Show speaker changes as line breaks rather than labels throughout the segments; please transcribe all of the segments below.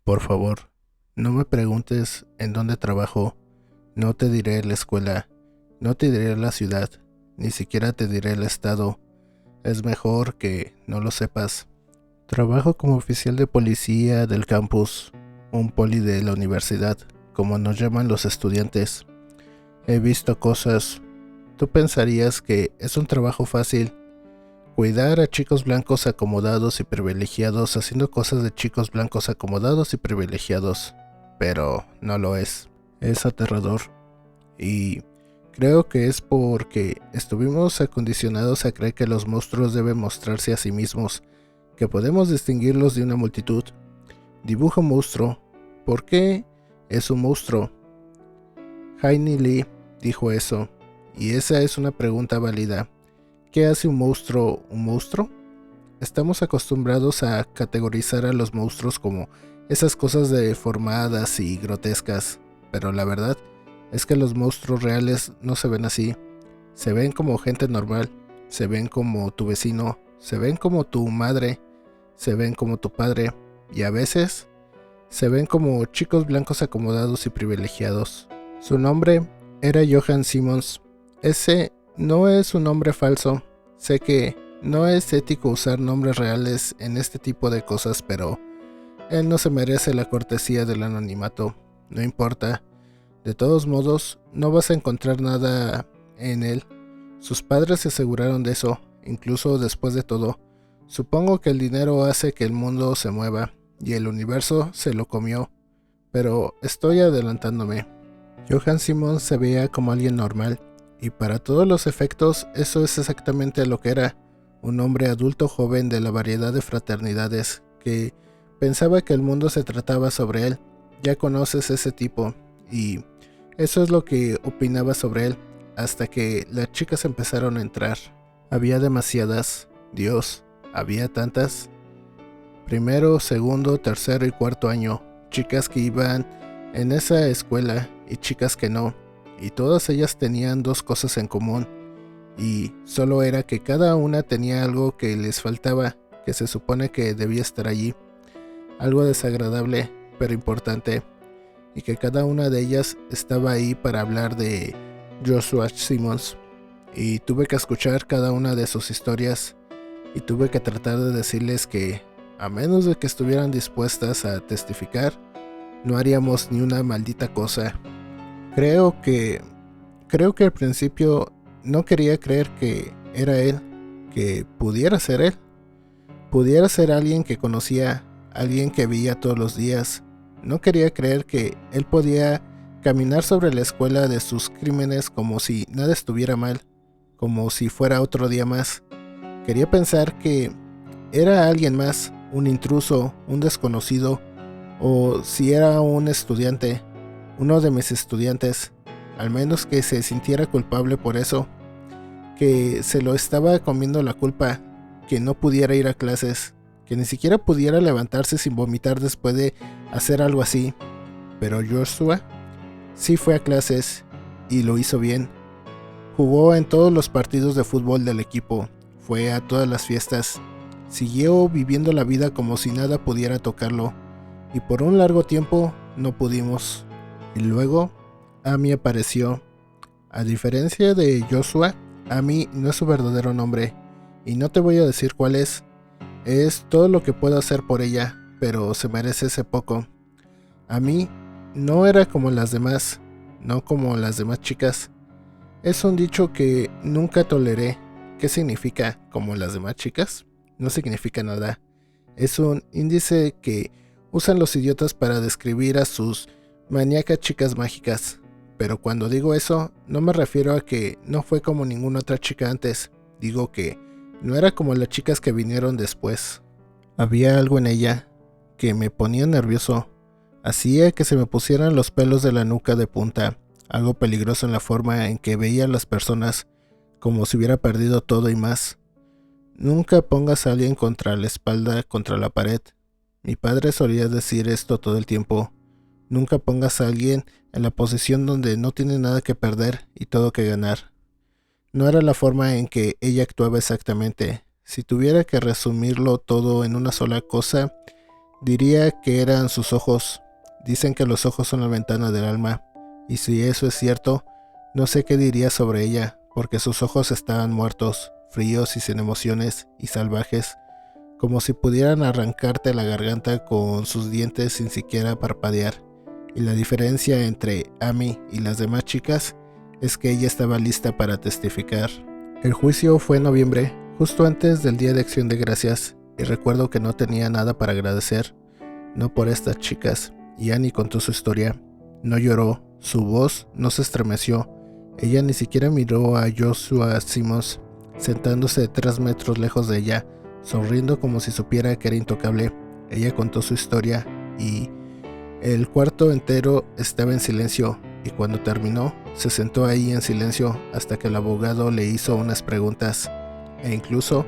Por favor, no me preguntes en dónde trabajo, no te diré la escuela, no te diré la ciudad, ni siquiera te diré el estado. Es mejor que no lo sepas. Trabajo como oficial de policía del campus, un poli de la universidad, como nos llaman los estudiantes. He visto cosas. Tú pensarías que es un trabajo fácil. Cuidar a chicos blancos acomodados y privilegiados haciendo cosas de chicos blancos acomodados y privilegiados. Pero no lo es. Es aterrador. Y creo que es porque estuvimos acondicionados a creer que los monstruos deben mostrarse a sí mismos, que podemos distinguirlos de una multitud. Dibuja un monstruo. ¿Por qué es un monstruo? Heini Lee dijo eso, y esa es una pregunta válida. ¿Qué hace un monstruo un monstruo? Estamos acostumbrados a categorizar a los monstruos como esas cosas deformadas y grotescas, pero la verdad es que los monstruos reales no se ven así. Se ven como gente normal, se ven como tu vecino, se ven como tu madre, se ven como tu padre, y a veces se ven como chicos blancos acomodados y privilegiados. Su nombre era Johan Simmons. Ese no es un nombre falso. Sé que no es ético usar nombres reales en este tipo de cosas, pero él no se merece la cortesía del anonimato. No importa. De todos modos, no vas a encontrar nada en él. Sus padres se aseguraron de eso, incluso después de todo. Supongo que el dinero hace que el mundo se mueva, y el universo se lo comió. Pero estoy adelantándome. Johan Simmons se veía como alguien normal, y para todos los efectos eso es exactamente lo que era, un hombre adulto joven de la variedad de fraternidades, que pensaba que el mundo se trataba sobre él. Ya conoces ese tipo, y eso es lo que opinaba sobre él, hasta que las chicas empezaron a entrar. Había demasiadas, Dios, había tantas. Primero, segundo, tercero y cuarto año, chicas que iban en esa escuela y chicas que no, y todas ellas tenían dos cosas en común, y solo era que cada una tenía algo que les faltaba, que se supone que debía estar allí, algo desagradable pero importante, y que cada una de ellas estaba ahí para hablar de Joshua Simmons, y tuve que escuchar cada una de sus historias, y tuve que tratar de decirles que, a menos de que estuvieran dispuestas a testificar, no haríamos ni una maldita cosa. Creo que al principio no quería creer que era él, que pudiera ser él. Pudiera ser alguien que conocía, alguien que veía todos los días. No quería creer que él podía caminar sobre la escuela de sus crímenes como si nada estuviera mal, como si fuera otro día más. Quería pensar que era alguien más, un intruso, un desconocido, o si era un estudiante, uno de mis estudiantes, al menos que se sintiera culpable por eso, que se lo estaba comiendo la culpa, que no pudiera ir a clases, que ni siquiera pudiera levantarse sin vomitar después de hacer algo así. Pero Joshua sí fue a clases y lo hizo bien. Jugó en todos los partidos de fútbol del equipo, fue a todas las fiestas, siguió viviendo la vida como si nada pudiera tocarlo, y por un largo tiempo no pudimos. Y luego Amy apareció. A diferencia de Joshua, Amy no es su verdadero nombre, y no te voy a decir cuál es. Es todo lo que puedo hacer por ella, pero se merece ese poco. Amy no era como las demás, no como las demás chicas. Es un dicho que nunca toleré. ¿Qué significa como las demás chicas? No significa nada. Es un índice que usan los idiotas para describir a sus maníacas chicas mágicas. Pero cuando digo eso, no me refiero a que no fue como ninguna otra chica antes. Digo que no era como las chicas que vinieron después. Había algo en ella que me ponía nervioso. Hacía que se me pusieran los pelos de la nuca de punta. Algo peligroso en la forma en que veía a las personas, como si hubiera perdido todo y más. Nunca pongas a alguien contra la espalda contra la pared. Mi padre solía decir esto todo el tiempo. Nunca pongas a alguien en la posición donde no tiene nada que perder y todo que ganar. No era la forma en que ella actuaba exactamente. Si tuviera que resumirlo todo en una sola cosa, Diría que eran sus ojos. Dicen que los ojos son la ventana del alma, y si eso es cierto, no sé qué diría sobre ella, porque sus ojos estaban muertos, fríos y sin emociones, y salvajes, como si pudieran arrancarte la garganta con sus dientes sin siquiera parpadear. Y la diferencia entre Amy y las demás chicas es que ella estaba lista para testificar. El juicio fue en noviembre, justo antes del Día de Acción de Gracias, y recuerdo que no tenía nada para agradecer, no por estas chicas, y Annie contó su historia. No lloró, su voz no se estremeció, ella ni siquiera miró a Joshua Simmons, sentándose 3 metros lejos de ella, sonriendo como si supiera que era intocable. Ella contó su historia y el cuarto entero estaba en silencio, y cuando terminó, se sentó ahí en silencio hasta que el abogado le hizo unas preguntas, e incluso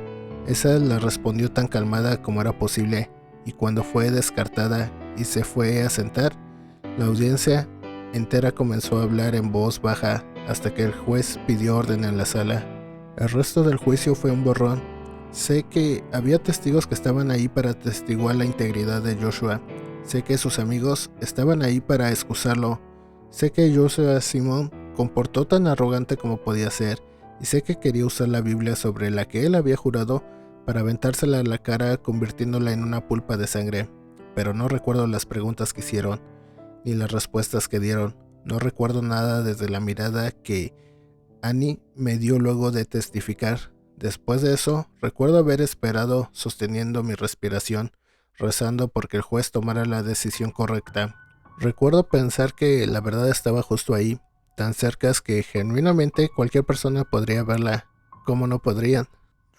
esa la respondió tan calmada como era posible, y cuando fue descartada y se fue a sentar, la audiencia entera comenzó a hablar en voz baja hasta que el juez pidió orden en la sala. El resto del juicio fue un borrón. Sé que había testigos que estaban ahí para atestiguar la integridad de Joshua. Sé que sus amigos estaban ahí para excusarlo. Sé que Joshua Simon comportó tan arrogante como podía ser, y sé que quería usar la Biblia sobre la que él había jurado para aventársela a la cara convirtiéndola en una pulpa de sangre. Pero no recuerdo las preguntas que hicieron, ni las respuestas que dieron. No recuerdo nada desde la mirada que Annie me dio luego de testificar. Después de eso, recuerdo haber esperado sosteniendo mi respiración, rezando porque el juez tomara la decisión correcta. Recuerdo pensar que la verdad estaba justo ahí, tan cerca que genuinamente cualquier persona podría verla. ¿Cómo no podrían?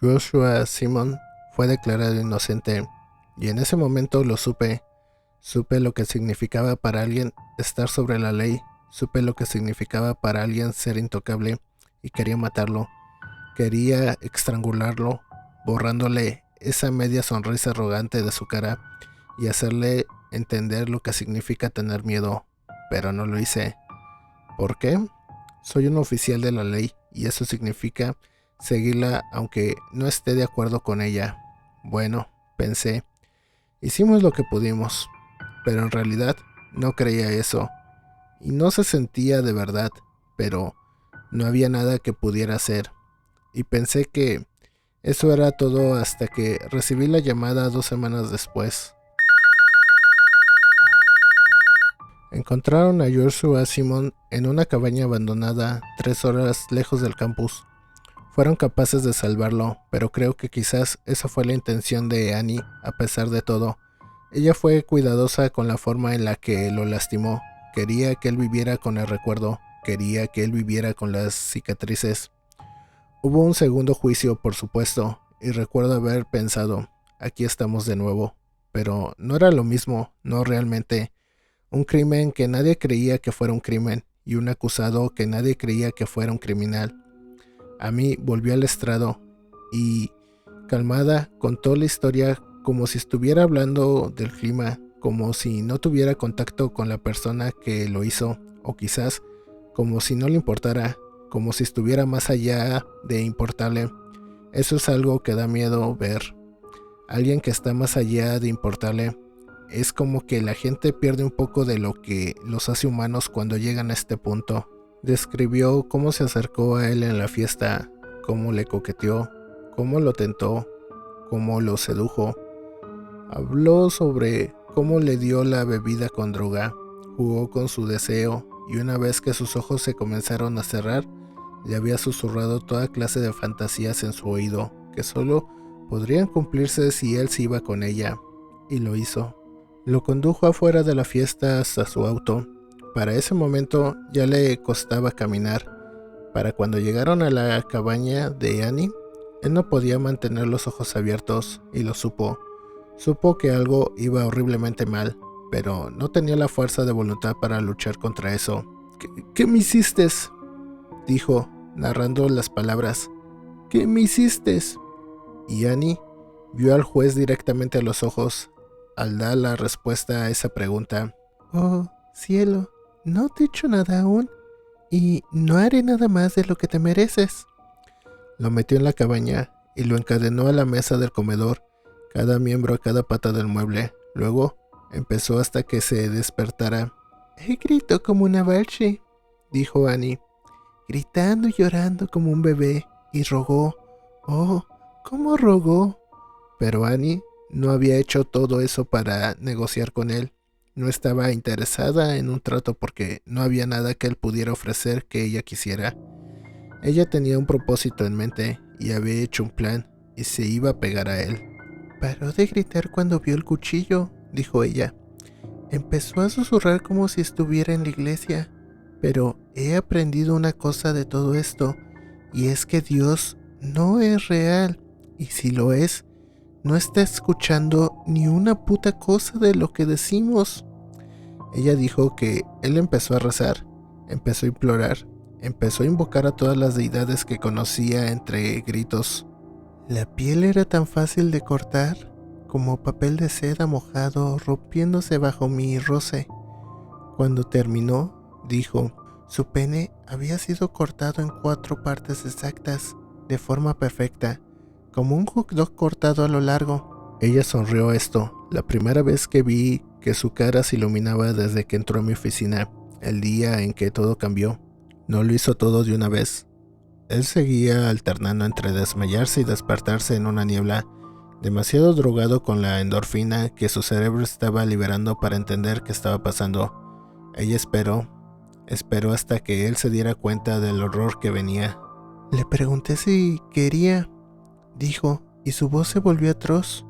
Joshua Simon fue declarado inocente, y en ese momento lo supe. Supe lo que significaba para alguien estar sobre la ley, supe lo que significaba para alguien ser intocable, y quería matarlo. Quería estrangularlo, borrándole esa media sonrisa arrogante de su cara y hacerle entender lo que significa tener miedo, pero no lo hice. ¿Por qué? Soy un oficial de la ley y eso significa seguirla aunque no esté de acuerdo con ella. Bueno, pensé, hicimos lo que pudimos, pero en realidad no creía eso y no se sentía de verdad, pero no había nada que pudiera hacer. Y pensé que eso era todo hasta que recibí la llamada 2 semanas después. Encontraron a Joshua Simon en una cabaña abandonada 3 horas lejos del campus. Fueron capaces de salvarlo, pero creo que quizás esa fue la intención de Annie a pesar de todo. Ella fue cuidadosa con la forma en la que lo lastimó. Quería que él viviera con el recuerdo, quería que él viviera con las cicatrices. Hubo un segundo juicio, por supuesto, y recuerdo haber pensado, aquí estamos de nuevo. Pero no era lo mismo, no realmente. Un crimen que nadie creía que fuera un crimen, y un acusado que nadie creía que fuera un criminal. Amy volvió al estrado, y, calmada, contó la historia como si estuviera hablando del clima, como si no tuviera contacto con la persona que lo hizo, o quizás como si no le importara, como si estuviera más allá de importarle. Eso es algo que da miedo ver. Alguien que está más allá de importarle. Es como que la gente pierde un poco de lo que los hace humanos cuando llegan a este punto. Describió cómo se acercó a él en la fiesta, cómo le coqueteó, cómo lo tentó, cómo lo sedujo. Habló sobre cómo le dio la bebida con droga, jugó con su deseo, y una vez que sus ojos se comenzaron a cerrar, le había susurrado toda clase de fantasías en su oído, que solo podrían cumplirse si él se iba con ella, y lo hizo. Lo condujo afuera de la fiesta hasta su auto. Para ese momento ya le costaba caminar. Para cuando llegaron a la cabaña de Annie, él no podía mantener los ojos abiertos, y lo supo. Supo que algo iba horriblemente mal, pero no tenía la fuerza de voluntad para luchar contra eso. ¿Qué me hiciste?, dijo, narrando las palabras. ¿Qué me hiciste? Y Annie vio al juez directamente a los ojos al dar la respuesta a esa pregunta. Oh, cielo, no te he hecho nada aún, y no haré nada más de lo que te mereces. Lo metió en la cabaña y lo encadenó a la mesa del comedor, cada miembro a cada pata del mueble. Luego empezó hasta que se despertara. Gritó como una Banshee, dijo Annie, gritando y llorando como un bebé, y rogó. Oh, ¿cómo rogó? Pero Annie no había hecho todo eso para negociar con él. No estaba interesada en un trato porque no había nada que él pudiera ofrecer que ella quisiera. Ella tenía un propósito en mente y había hecho un plan y se iba a pegar a él. Paró de gritar cuando vio el cuchillo, dijo ella. Empezó a susurrar como si estuviera en la iglesia. Pero he aprendido una cosa de todo esto, y es que Dios no es real, y si lo es, no está escuchando ni una puta cosa de lo que decimos. Ella dijo que él empezó a rezar, empezó a implorar, empezó a invocar a todas las deidades que conocía entre gritos. La piel era tan fácil de cortar como papel de seda mojado rompiéndose bajo mi roce. Cuando terminó, dijo, su pene había sido cortado en 4 partes exactas, de forma perfecta, como un hot dog cortado a lo largo. Ella sonrió a esto, la primera vez que vi que su cara se iluminaba desde que entró a mi oficina, el día en que todo cambió. No lo hizo todo de una vez. Él seguía alternando entre desmayarse y despertarse en una niebla, demasiado drogado con la endorfina que su cerebro estaba liberando para entender qué estaba pasando. Ella esperó hasta que él se diera cuenta del horror que venía. Le pregunté si quería, dijo, y su voz se volvió atroz.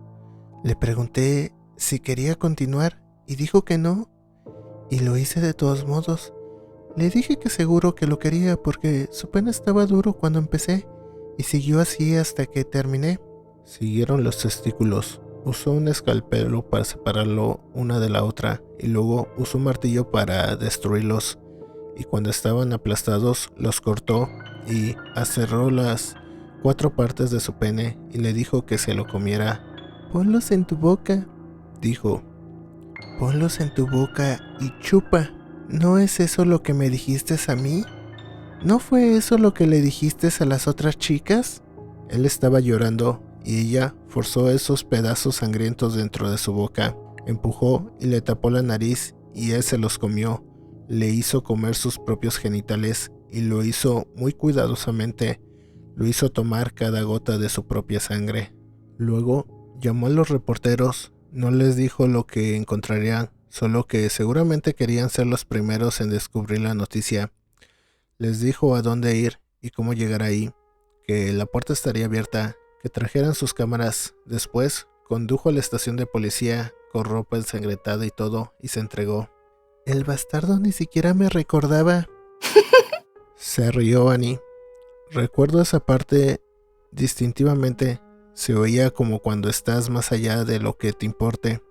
Le pregunté si quería continuar y dijo que no, y lo hice de todos modos. Le dije que seguro que lo quería porque su pene estaba duro cuando empecé, y siguió así hasta que terminé. Siguieron los testículos. Usó un escalpelo para separarlo una de la otra y luego usó un martillo para destruirlos. Y cuando estaban aplastados los cortó y aserró las 4 partes de su pene y le dijo que se lo comiera. Ponlos en tu boca, dijo. Ponlos en tu boca y chupa. ¿No es eso lo que me dijiste a mí? ¿No fue eso lo que le dijiste a las otras chicas? Él estaba llorando y ella forzó esos pedazos sangrientos dentro de su boca, empujó y le tapó la nariz y él se los comió. Le hizo comer sus propios genitales y lo hizo muy cuidadosamente. Lo hizo tomar cada gota de su propia sangre. Luego llamó a los reporteros. No les dijo lo que encontrarían, solo que seguramente querían ser los primeros en descubrir la noticia. Les dijo a dónde ir y cómo llegar ahí, que la puerta estaría abierta, que trajeran sus cámaras. Después condujo a la estación de policía con ropa ensangrentada y todo y se entregó. El bastardo ni siquiera me recordaba. Se rió Annie. Recuerdo esa parte distintivamente. Se oía como cuando estás más allá de lo que te importe.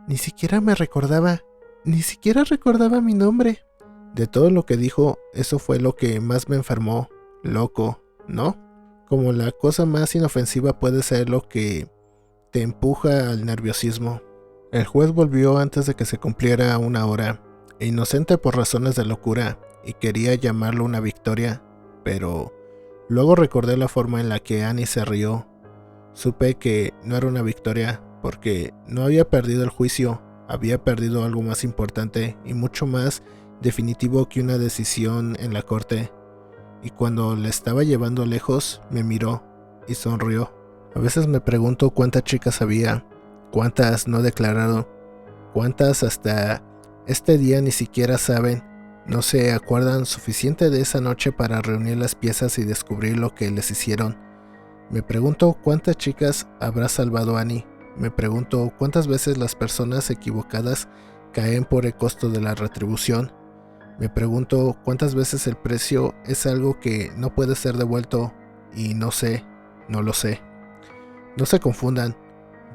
Ni siquiera me recordaba. Ni siquiera recordaba mi nombre. De todo lo que dijo, eso fue lo que más me enfermó. Loco, ¿no? Como la cosa más inofensiva puede ser lo que te empuja al nerviosismo. El juez volvió antes de que se cumpliera 1 hora, inocente por razones de locura, y quería llamarlo una victoria, pero luego recordé la forma en la que Annie se rió. Supe que no era una victoria, porque no había perdido el juicio, había perdido algo más importante y mucho más definitivo que una decisión en la corte. Y cuando la estaba llevando lejos, me miró y sonrió. A veces me pregunto cuántas chicas había, cuántas no declararon, cuántas hasta este día ni siquiera saben, no se acuerdan suficiente de esa noche para reunir las piezas y descubrir lo que les hicieron. Me pregunto cuántas chicas habrá salvado Annie. Me pregunto cuántas veces las personas equivocadas caen por el costo de la retribución. Me pregunto cuántas veces el precio es algo que no puede ser devuelto y no sé, no lo sé. No se confundan,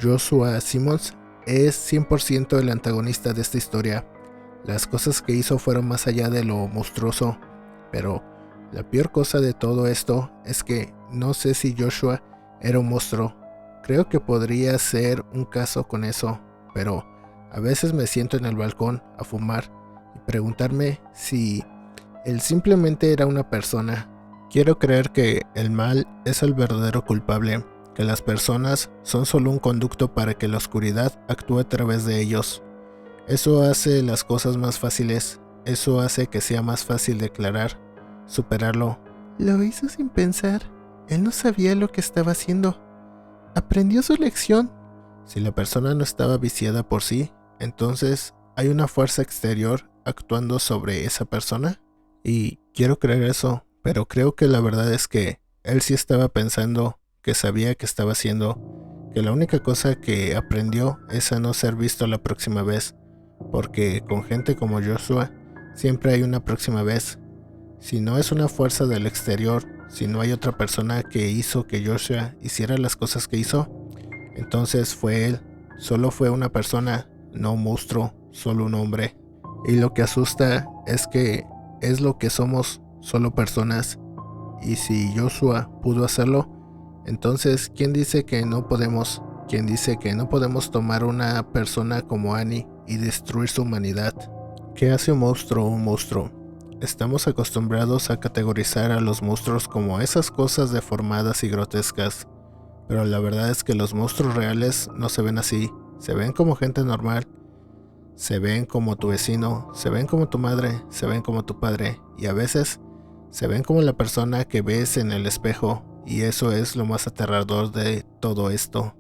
Joshua Simmons es 100% el antagonista de esta historia. Las cosas que hizo fueron más allá de lo monstruoso, pero la peor cosa de todo esto es que no sé si Joshua era un monstruo. Creo que podría ser un caso con eso, pero a veces me siento en el balcón a fumar y preguntarme si él simplemente era una persona. Quiero creer que el mal es el verdadero culpable que las personas son solo un conducto para que la oscuridad actúe a través de ellos. Eso hace las cosas más fáciles, eso hace que sea más fácil declarar, superarlo. Lo hizo sin pensar, él no sabía lo que estaba haciendo. Aprendió su lección. Si la persona no estaba viciada por sí, entonces hay una fuerza exterior actuando sobre esa persona. Y quiero creer eso, pero creo que la verdad es que él sí estaba pensando, que sabía que estaba haciendo, que la única cosa que aprendió es a no ser visto la próxima vez, porque con gente como Joshua siempre hay una próxima vez. Si no es una fuerza del exterior, si no hay otra persona que hizo que Joshua hiciera las cosas que hizo, entonces fue él, solo fue una persona, no un monstruo, solo un hombre. Y lo que asusta es que es lo que somos, solo personas. Y si Joshua pudo hacerlo, entonces ¿quién dice que no podemos? ¿Quién dice que no podemos tomar una persona como Annie y destruir su humanidad? ¿Qué hace un monstruo un monstruo? Estamos acostumbrados a categorizar a los monstruos como esas cosas deformadas y grotescas, pero la verdad es que los monstruos reales no se ven así, se ven como gente normal, se ven como tu vecino, se ven como tu madre, se ven como tu padre y a veces se ven como la persona que ves en el espejo, y eso es lo más aterrador de todo esto.